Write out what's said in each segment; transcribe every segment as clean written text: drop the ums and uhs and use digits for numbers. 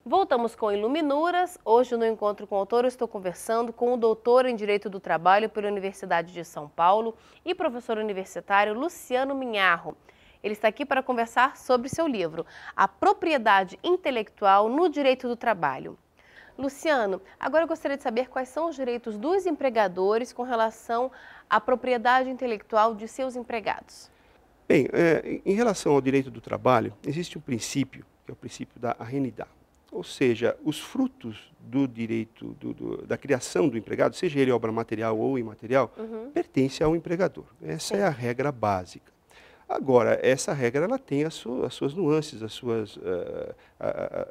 Voltamos com Iluminuras. Hoje, no Encontro com o Autor, eu estou conversando com o doutor em Direito do Trabalho pela Universidade de São Paulo e professor universitário Luciano Minharro. Ele está aqui para conversar sobre seu livro, A Propriedade Intelectual no Direito do Trabalho. Luciano, agora eu gostaria de saber quais são os direitos dos empregadores com relação à propriedade intelectual de seus empregados. Bem, em relação ao direito do trabalho, existe um princípio, que é o princípio da arrenidade. Ou seja, os frutos do direito, da criação do empregado, seja ele obra material ou imaterial, pertence ao empregador. Essa é a regra básica. Agora, essa regra ela tem as suas nuances,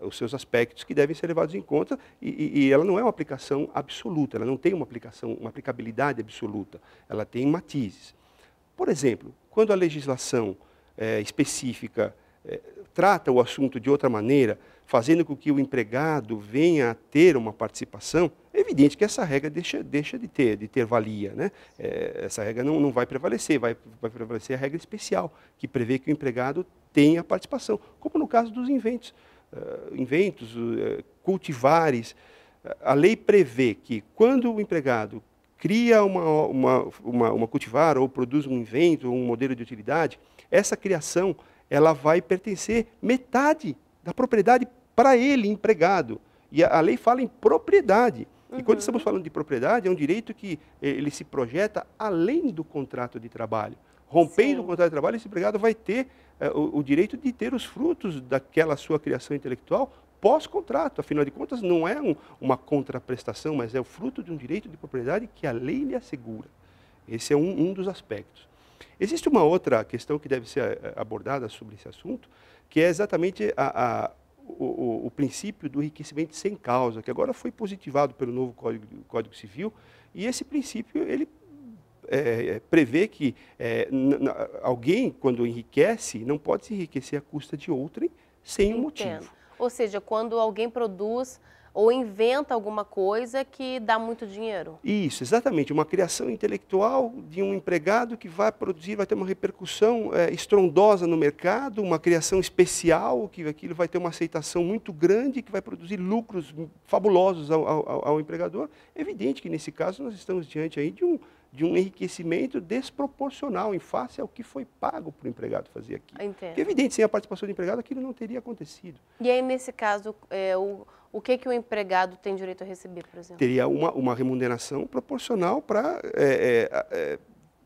os seus aspectos que devem ser levados em conta e ela não é uma aplicação absoluta, ela não tem uma aplicabilidade absoluta, ela tem matizes. Por exemplo, quando a legislação específica trata o assunto de outra maneira, fazendo com que o empregado venha a ter uma participação, é evidente que essa regra deixa de ter valia, né? Essa regra não vai prevalecer, vai prevalecer a regra especial, que prevê que o empregado tenha participação, como no caso dos inventos, cultivares. A lei prevê que quando o empregado cria uma cultivar ou produz um invento, um modelo de utilidade, essa criação ela vai pertencer metade da propriedade para ele, empregado. E a lei fala em propriedade. E quando estamos falando de propriedade, é um direito que ele se projeta além do contrato de trabalho. Rompendo o contrato de trabalho, esse empregado vai ter o direito de ter os frutos daquela sua criação intelectual pós-contrato. Afinal de contas, não é uma contraprestação, mas é o fruto de um direito de propriedade que a lei lhe assegura. Esse é um dos aspectos. Existe uma outra questão que deve ser abordada sobre esse assunto, que é exatamente o princípio do enriquecimento sem causa, que agora foi positivado pelo novo Código Civil, e esse princípio ele prevê que alguém, quando enriquece, não pode se enriquecer à custa de outrem sem um motivo. Ou seja, quando alguém produz ou inventa alguma coisa que dá muito dinheiro. Isso, exatamente. Uma criação intelectual de um empregado que vai produzir, vai ter uma repercussão estrondosa no mercado, uma criação especial, que aquilo vai ter uma aceitação muito grande, que vai produzir lucros fabulosos ao empregador. É evidente que, nesse caso, nós estamos diante aí de um enriquecimento desproporcional em face ao que foi pago para o empregado fazer aquilo. É evidente, sem a participação do empregado, aquilo não teria acontecido. E aí, nesse caso, o que o empregado tem direito a receber, por exemplo? Teria uma remuneração proporcional para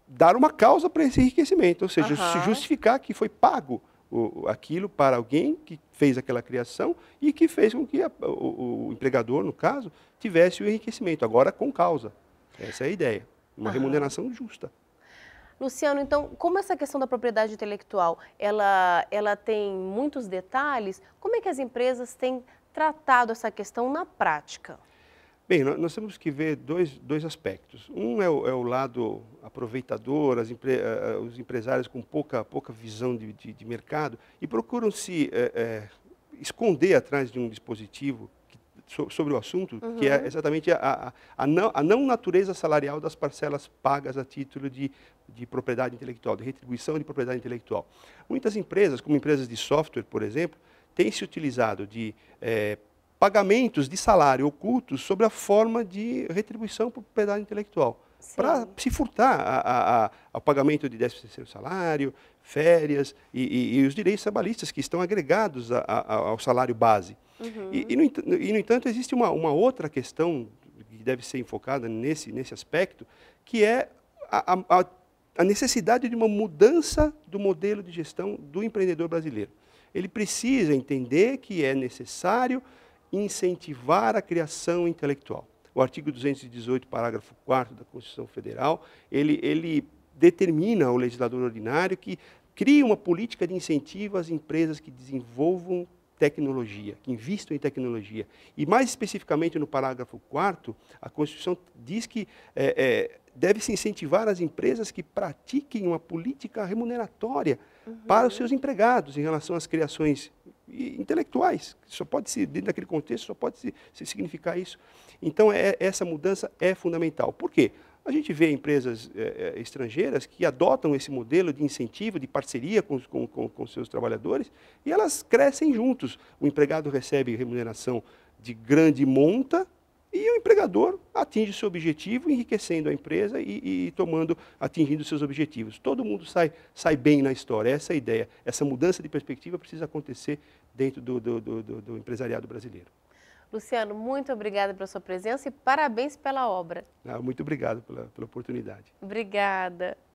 dar uma causa para esse enriquecimento, ou seja, se justificar que foi pago aquilo para alguém que fez aquela criação e que fez com que o empregador, no caso, tivesse o enriquecimento, agora com causa. Essa é a ideia, uma remuneração justa. Luciano, então, como essa questão da propriedade intelectual, ela tem muitos detalhes, como é que as empresas têm tratado essa questão na prática? Bem, nós temos que ver dois aspectos. Um é o lado aproveitador, os empresários com pouca visão de mercado e procuram se esconder atrás de um dispositivo sobre o assunto, que é exatamente a não natureza salarial das parcelas pagas a título de propriedade intelectual, de retribuição de propriedade intelectual. Muitas empresas, como empresas de software, por exemplo, têm se utilizado de pagamentos de salário ocultos sob a forma de retribuição por propriedade intelectual, para se furtar ao pagamento de 13º salário, férias e os direitos trabalhistas que estão agregados ao salário base. No entanto, existe uma outra questão que deve ser enfocada nesse aspecto, que é a necessidade de uma mudança do modelo de gestão do empreendedor brasileiro. Ele precisa entender que é necessário incentivar a criação intelectual. O artigo 218, parágrafo 4º da Constituição Federal, ele determina ao legislador ordinário que crie uma política de incentivo às empresas que desenvolvam tecnologia, que investam em tecnologia. E mais especificamente no parágrafo 4º, a Constituição diz que deve-se incentivar as empresas que pratiquem uma política remuneratória para os seus empregados em relação às criações intelectuais. Só pode ser, dentro daquele contexto, só pode se significar isso. Então, essa mudança é fundamental. Por quê? A gente vê empresas estrangeiras que adotam esse modelo de incentivo, de parceria com seus trabalhadores, e elas crescem juntos. O empregado recebe remuneração de grande monta e o empregador atinge o seu objetivo, enriquecendo a empresa e atingindo seus objetivos. Todo mundo sai bem na história, essa é a ideia. Essa mudança de perspectiva precisa acontecer dentro do empresariado brasileiro. Luciano, muito obrigada pela sua presença e parabéns pela obra. Muito obrigado pela oportunidade. Obrigada.